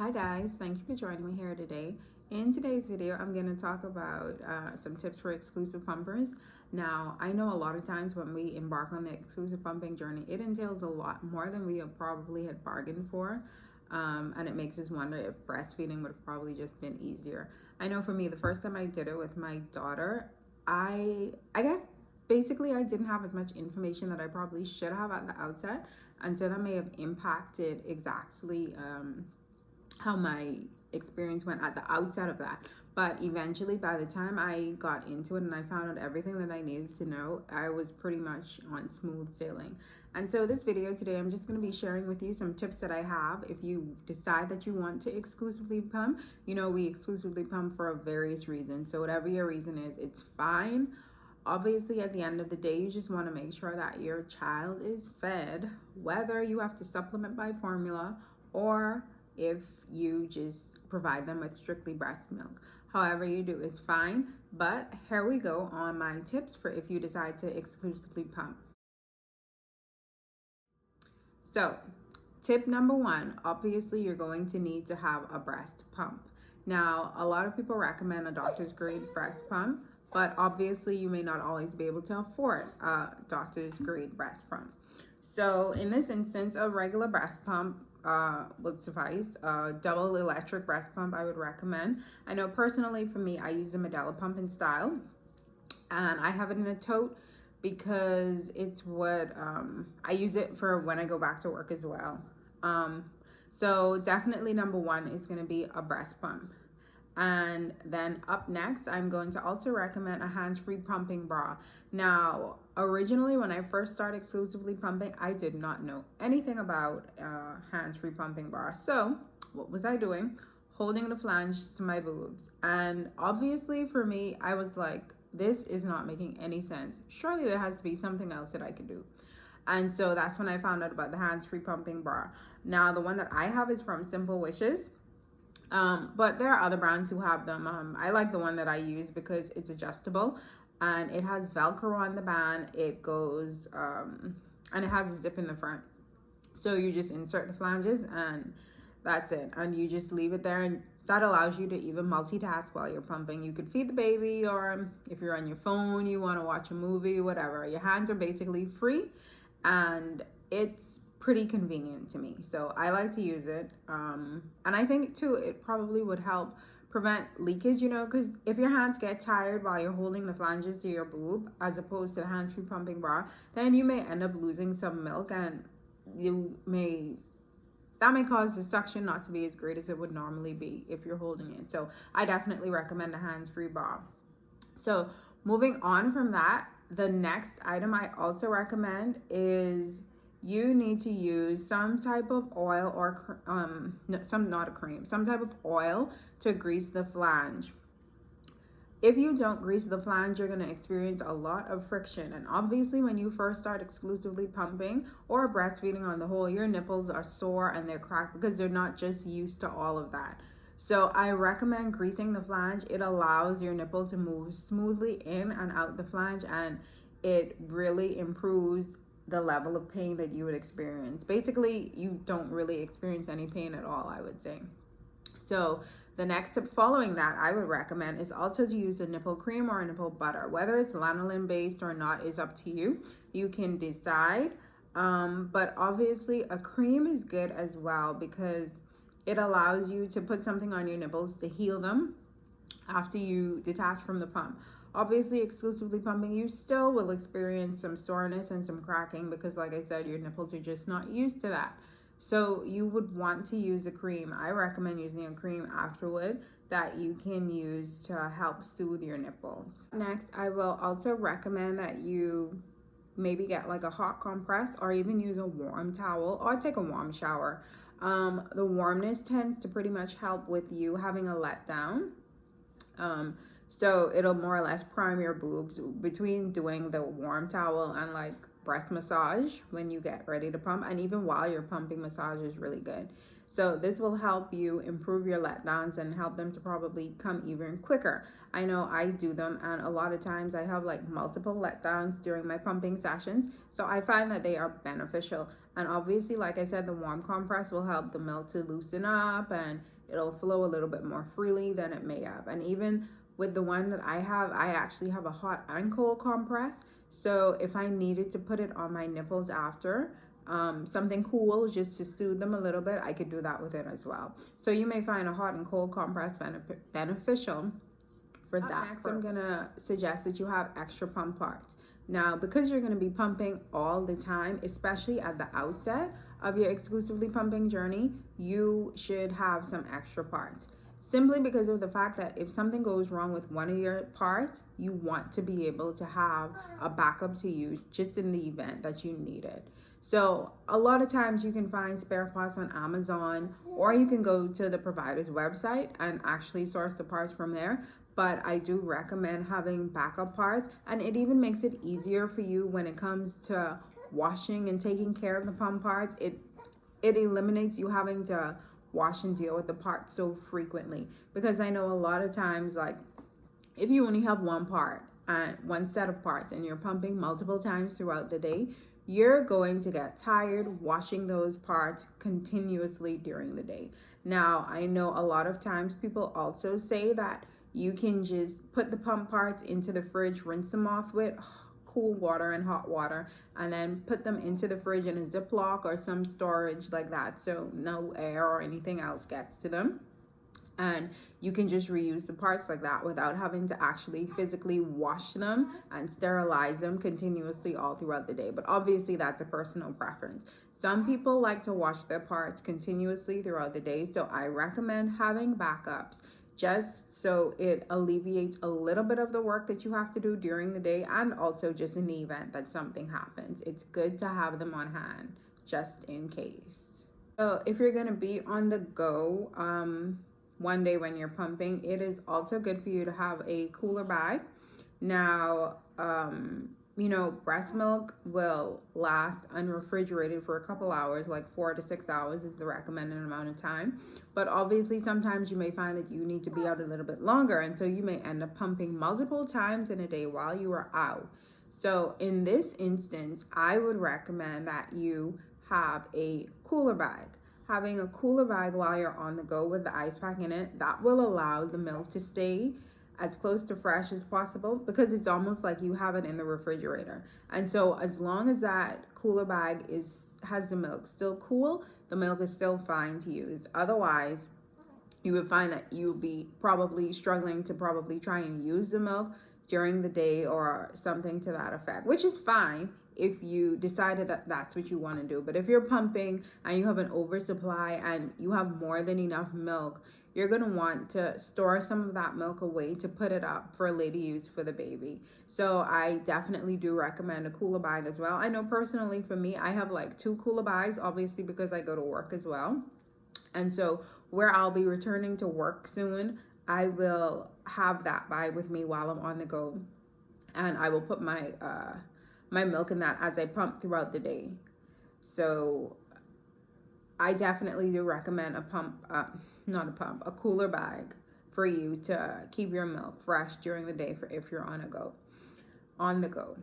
Hi guys, thank you for joining me here today. In today's video, I'm going to talk about some tips for exclusive pumpers. Now, I know a lot of times when we embark on the exclusive pumping journey, it entails a lot more than we have probably had bargained for. And it makes us wonder if breastfeeding would have probably just been easier. I know for me, the first time I did it with my daughter, I guess basically I didn't have as much information that I probably should have at the outset, and so that may have impacted exactly how my experience went at the outset of that. But eventually, by the time I got into it and I found out everything that I needed to know, I was pretty much on smooth sailing. And so this video today, I'm just going to be sharing with you some tips that I have if you decide that you want to exclusively pump. You know, we exclusively pump for various reasons. So whatever your reason is, it's fine. Obviously, at the end of the day, you just want to make sure that your child is fed, whether you have to supplement by formula or if you just provide them with strictly breast milk. However you do is fine, but here we go on my tips for if you decide to exclusively pump. So, tip number one, obviously you're going to need to have a breast pump. Now, a lot of people recommend a doctor's grade breast pump, but obviously you may not always be able to afford a doctor's grade breast pump. So in this instance, a regular breast pump would suffice. A double electric breast pump I would recommend. I know personally for me, I use the Medela pump in style, and I have it in a tote because it's what I use it for when I go back to work as well. So definitely number one is going to be a breast pump. And then up next, I'm going to also recommend a hands-free pumping bra. Now, originally when I first started exclusively pumping, I did not know anything about hands-free pumping bra. So what was I doing? Holding the flange to my boobs. And obviously for me, I was like, this is not making any sense. Surely there has to be something else that I could do. And so that's when I found out about the hands-free pumping bra. Now, the one that I have is from Simple Wishes. But there are other brands who have them. I like the one that I use because it's adjustable and it has Velcro on the band. It goes, and it has a zip in the front. So you just insert the flanges and that's it. And you just leave it there, and that allows you to even multitask while you're pumping. You could feed the baby, or if you're on your phone, you want to watch a movie, whatever. Your hands are basically free, and it's pretty convenient to me, so I like to use it. And I think too it probably would help prevent leakage, you know, because if your hands get tired while you're holding the flanges to your boob as opposed to the hands-free pumping bra, then you may end up losing some milk, and that may cause the suction not to be as great as it would normally be if you're holding it. So I definitely recommend a hands-free bra. So moving on from that, the next item I also recommend is you need to use some type of oil or some type of oil to grease the flange. If you don't grease the flange, you're going to experience a lot of friction. And obviously when you first start exclusively pumping or breastfeeding on the whole, your nipples are sore and they're cracked because they're not just used to all of that. So I recommend greasing the flange. It allows your nipple to move smoothly in and out the flange, and it really improves the level of pain that you would experience. Basically, you don't really experience any pain at all, I would say. So the next tip following that I would recommend is also to use a nipple cream or a nipple butter. Whether it's lanolin based or not is up to you. You can decide. But obviously a cream is good as well because it allows you to put something on your nipples to heal them after you detach from the pump. Obviously, exclusively pumping, you still will experience some soreness and some cracking because, like I said, your nipples are just not used to that. So you would want to use a cream. I recommend using a cream afterward that you can use to help soothe your nipples. Next, I will also recommend that you maybe get like a hot compress or even use a warm towel or take a warm shower. The warmness tends to pretty much help with you having a letdown. So it'll more or less prime your boobs between doing the warm towel and like breast massage when you get ready to pump, and even while you're pumping, massage is really good. So this will help you improve your letdowns and help them to probably come even quicker. I know I do them, and a lot of times I have like multiple letdowns during my pumping sessions, so I find that they are beneficial. And obviously, like I said, the warm compress will help the milk to loosen up and it'll flow a little bit more freely than it may have. And even with the one that I have, I actually have a hot and cold compress. So if I needed to put it on my nipples after, something cool just to soothe them a little bit, I could do that with it as well. So you may find a hot and cold compress beneficial for that. Next, I'm gonna suggest that you have extra pump parts. Now, because you're gonna be pumping all the time, especially at the outset of your exclusively pumping journey, you should have some extra parts. Simply because of the fact that if something goes wrong with one of your parts, you want to be able to have a backup to use just in the event that you need it. So a lot of times you can find spare parts on Amazon, or you can go to the provider's website and actually source the parts from there. But I do recommend having backup parts, and it even makes it easier for you when it comes to washing and taking care of the pump parts. It eliminates you having to wash and deal with the parts so frequently, because I know a lot of times, like, if you only have one part and one set of parts and you're pumping multiple times throughout the day, you're going to get tired washing those parts continuously during the day. Now, I know a lot of times people also say that you can just put the pump parts into the fridge, rinse them off with cool water and hot water, and then put them into the fridge in a Ziploc or some storage like that, so no air or anything else gets to them. And you can just reuse the parts like that without having to actually physically wash them and sterilize them continuously all throughout the day. But obviously that's a personal preference. Some people like to wash their parts continuously throughout the day, so I recommend having backups, just so it alleviates a little bit of the work that you have to do during the day, and also just in the event that something happens. It's good to have them on hand just in case. So if you're gonna be on the go, one day when you're pumping, it is also good for you to have a cooler bag. Now, breast milk will last unrefrigerated for a couple hours, like 4 to 6 hours is the recommended amount of time. But obviously, sometimes you may find that you need to be out a little bit longer, and so you may end up pumping multiple times in a day while you are out. So in this instance, I would recommend that you have a cooler bag. Having a cooler bag while you're on the go with the ice pack in it, that will allow the milk to stay as close to fresh as possible, because it's almost like you have it in the refrigerator. And so as long as that cooler bag has the milk still cool, the milk is still fine to use. Otherwise, you would find that you'll be probably struggling to try and use the milk during the day or something to that effect, which is fine if you decided that that's what you want to do. But if you're pumping and you have an oversupply and you have more than enough milk, you're going to want to store some of that milk away to put it up for later use for the baby. So I definitely do recommend a cooler bag as well. I know personally for me, I have like 2 cooler bags, obviously because I go to work as well. And so where I'll be returning to work soon, I will have that bag with me while I'm on the go. And I will put my my milk in that as I pump throughout the day. So I definitely do recommend a cooler bag for you to keep your milk fresh during the day for if you're on the go.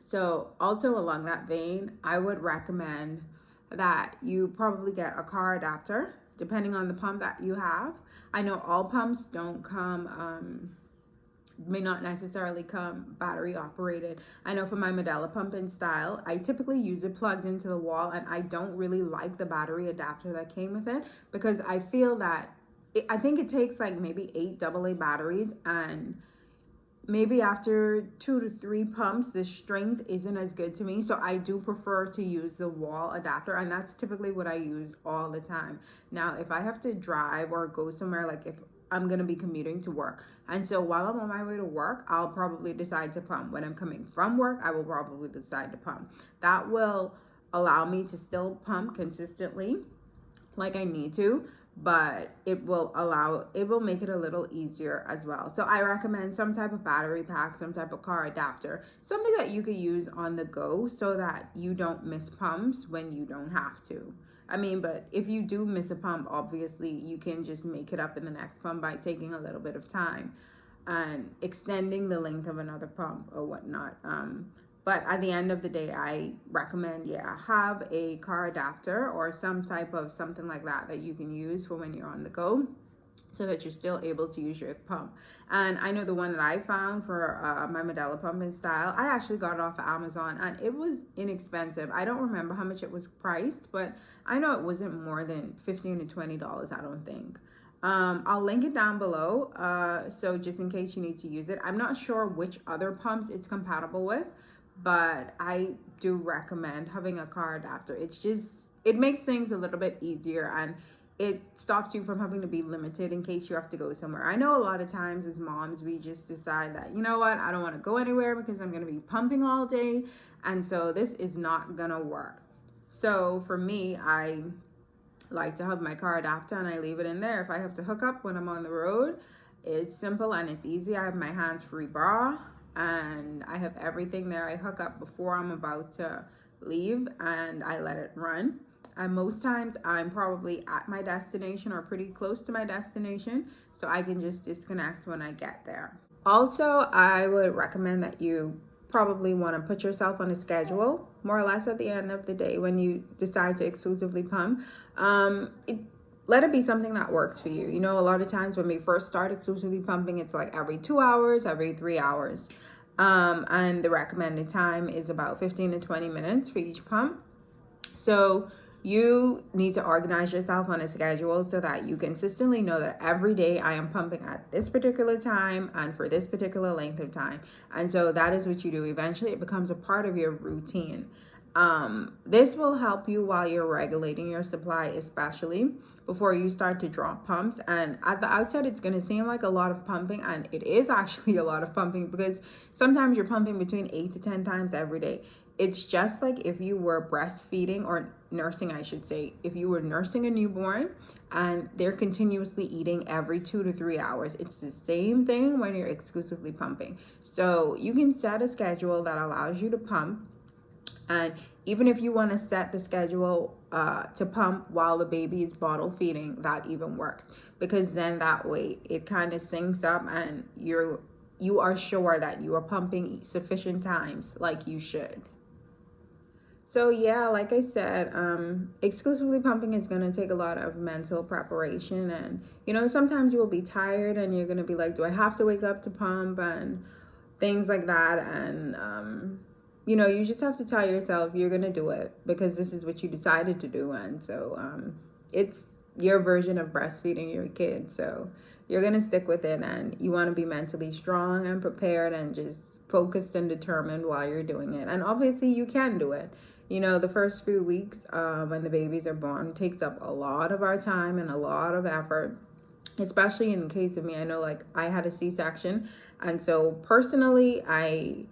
So also along that vein, I would recommend that you probably get a car adapter depending on the pump that you have. I know all pumps don't come may not necessarily come battery operated. I know for my Medela pump in style, I typically use it plugged into the wall, and I don't really like the battery adapter that came with it, because I feel that I think it takes like maybe 8 AA batteries, and maybe after 2 to 3 pumps, the strength isn't as good to me. So I do prefer to use the wall adapter, and that's typically what I use all the time. Now, if I have to drive or go somewhere, like if I'm going to be commuting to work, and so while I'm on my way to work, I'll probably decide to pump. When I'm coming from work, I will probably decide to pump. That will allow me to still pump consistently like I need to, but it will make it a little easier as well. So I recommend some type of battery pack, some type of car adapter, something that you could use on the go so that you don't miss pumps when you don't have to. I mean, but if you do miss a pump, obviously you can just make it up in the next pump by taking a little bit of time and extending the length of another pump or whatnot. But at the end of the day, I recommend, yeah, have a car adapter or some type of something like that that you can use for when you're on the go, so that you're still able to use your pump. And I know the one that I found for my Medela pump in style, I actually got it off of Amazon, and it was inexpensive. I don't remember how much it was priced, but I know it wasn't more than $15 to $20, I don't think. I'll link it down below, so just in case you need to use it. I'm not sure which other pumps it's compatible with, but I do recommend having a car adapter. It makes things a little bit easier, and it stops you from having to be limited in case you have to go somewhere. I know a lot of times as moms, we just decide that, you know what, I don't want to go anywhere because I'm going to be pumping all day. And so this is not going to work. So for me, I like to have my car adapter and I leave it in there. If I have to hook up when I'm on the road, it's simple and it's easy. I have my hands-free bra and I have everything there. I hook up before I'm about to leave and I let it run. And most times I'm probably at my destination or pretty close to my destination, so I can just disconnect when I get there. Also, I would recommend that you probably want to put yourself on a schedule, more or less at the end of the day when you decide to exclusively pump. Let it be something that works for you. You know, a lot of times when we first start exclusively pumping, it's like every 2 hours, every 3 hours. And the recommended time is about 15 to 20 minutes for each pump. So you need to organize yourself on a schedule so that you consistently know that every day I am pumping at this particular time and for this particular length of time. And so that is what you do. Eventually it becomes a part of your routine. This will help you while you're regulating your supply, especially before you start to drop pumps. And at the outset, it's going to seem like a lot of pumping, and it is actually a lot of pumping because sometimes you're pumping between 8 to 10 times every day. It's just like if you were breastfeeding or nursing, I should say, if you were nursing a newborn and they're continuously eating every 2 to 3 hours. It's the same thing when you're exclusively pumping. So you can set a schedule that allows you to pump. And even if you want to set the schedule to pump while the baby is bottle feeding, that even works, because then that way it kind of syncs up and you are sure that you are pumping sufficient times like you should. So yeah, like I said, exclusively pumping is going to take a lot of mental preparation. And, you know, sometimes you will be tired and you're going to be like, do I have to wake up to pump and things like that. And, you know, you just have to tell yourself you're going to do it because this is what you decided to do. And so it's your version of breastfeeding your kid. So you're going to stick with it, and you want to be mentally strong and prepared and just focused and determined while you're doing it. And obviously you can do it. You know, the first few weeks when the babies are born takes up a lot of our time and a lot of effort, especially in the case of me. I know, like, I had a C-section, and so personally I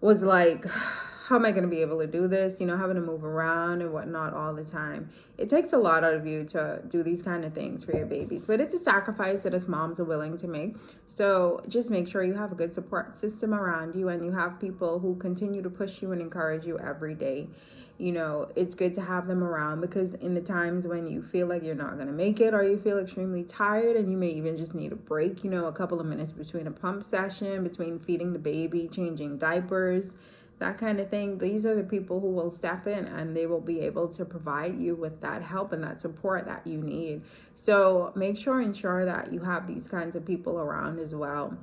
was like, how am I going to be able to do this? You know, having to move around and whatnot all the time. It takes a lot out of you to do these kind of things for your babies, but it's a sacrifice that us moms are willing to make. So just make sure you have a good support system around you and you have people who continue to push you and encourage you every day. You know, it's good to have them around, because in the times when you feel like you're not going to make it, or you feel extremely tired and you may even just need a break, you know, a couple of minutes between a pump session, between feeding the baby, changing diapers, that kind of thing. These are the people who will step in and they will be able to provide you with that help and that support that you need. So ensure that you have these kinds of people around as well.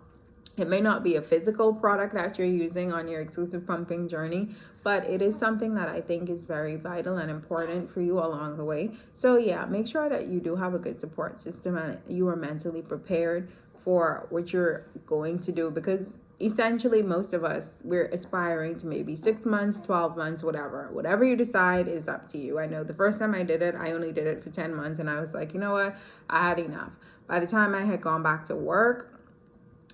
It may not be a physical product that you're using on your exclusive pumping journey, but it is something that I think is very vital and important for you along the way. So yeah, make sure that you do have a good support system and you are mentally prepared for what you're going to do, because essentially most of us, we're aspiring to maybe 6 months, 12 months, whatever you decide is up to you. I know the first time I did it, I only did it for 10 months and I was like, you know what, I had enough. By the time I had gone back to work,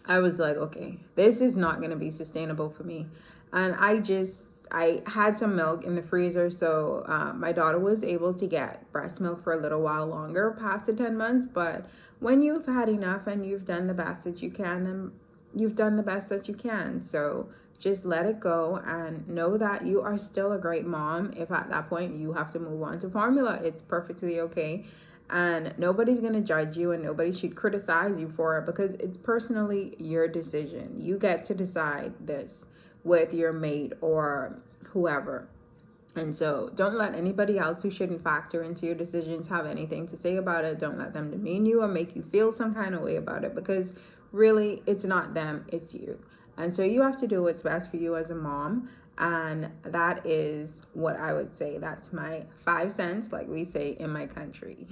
I was like, okay, this is not going to be sustainable for me. And I had some milk in the freezer, so my daughter was able to get breast milk for a little while longer past the 10 months. But when you've had enough and you've done the best that you can, then you've done the best that you can. So just let it go and know that you are still a great mom. If at that point you have to move on to formula, it's perfectly okay. And nobody's going to judge you and nobody should criticize you for it, because it's personally your decision. You get to decide this. with your mate or whoever. And so don't let anybody else who shouldn't factor into your decisions have anything to say about it. Don't let them demean you or make you feel some kind of way about it, because really it's not them, it's you. And so you have to do what's best for you as a mom. And that is what I would say. That's my 5 cents, like we say in my country.